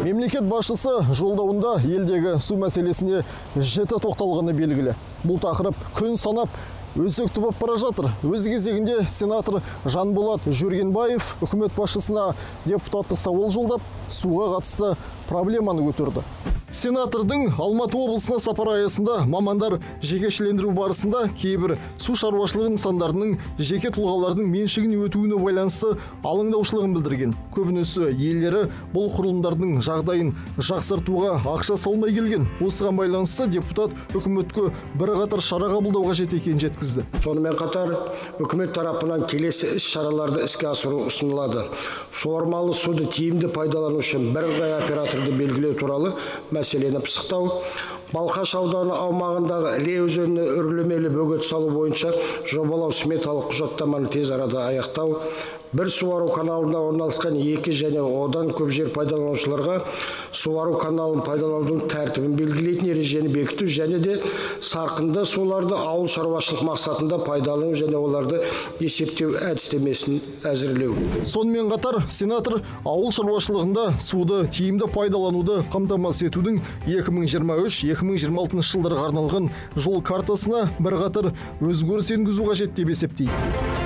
Мемлекет басшысы жолдауында елдегі су мәселесіне жіті тоқталғаны белгілі. Бұл тақырып күн санап өзекті болып бара жатыр. Өз кезегінде сенатор Жанболат Жүргенбаев үкімет басшысына депутаттық сауал жолдап, суға қатысты проблеманы көтерді. Сенатордың Алматы облысына сапары аясында мамандар жекешелендіру барысында кейбір су шаруашылығы нысандарының жеке тұлғалардың меншігіне өтуіне байланысты алаңдаушылығын білдірген. Көбінесе иелері бұл құрылымдардың жағдайын жақсартуға ақша салмай келген. Осыған байланысты депутат үкіметке бірқатар шара қабылдау қажет екенін жеткізді. Сонымен қатар үкімет тарапынан келесі іс-шараларды іске асыру ұсынылады. Суармалы суды тиімді пайдалану үшін бірыңғай операторды белгілеу туралы мәселені пысықтау, Балқаш ауданы аумағындағы Іле өзеніне үрлемелі бөгет салу бойынша жобалау сметалық құжаттаманы тез арада аяқтау, бір суару каналында орналасқан екі және одан көп жер пайдаланушыларға суару каналын пайдаланудың тәртібін белгілейтін ережені бекіту және де сарқынды суларды ауыл шаруашылық мақсатында пайдалану және оларды есептеу әдістемесін әзірлеу. Сонымен қатар сенатор ауыл шаруашылығында суды тиімді пайдалануды қамтамасыз етудің 2023-2026 жылдарға арналған жол картасына бірқатар өзгеріс енгізу қажет деп есептейді.